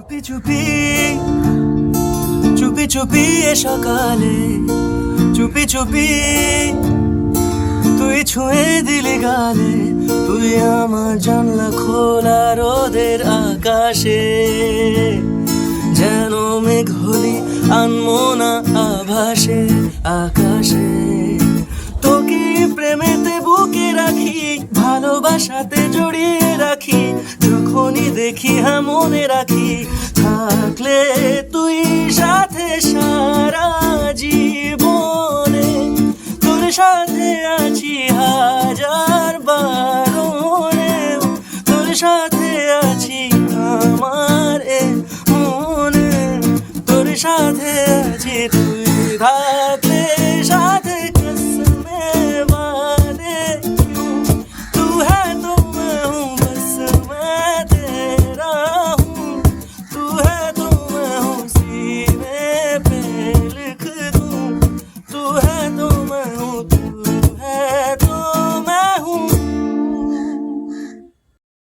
চুপি চুপি চুপি চুপি এ সকালে চুপি চুপি তুই ছুঁয়ে দিলি গালে, তুই আমার জানলা খোলা রোদের আকাশে, যেন মেঘ হলি আনমনা আভাসে আকাশে। তোকে প্রেমেতে বুকে রাখি, ভালোবাসাতে জড়িয়ে রাখি, যখনই দেখি হ্যাঁ মনে রাখি, থাকলে তুই সাথে সারা জীবনে, তোর সাথে আছি হাজার বারণে, তোর সাথে আছি আমার এ মনে, তোর সাথে আছি তুই।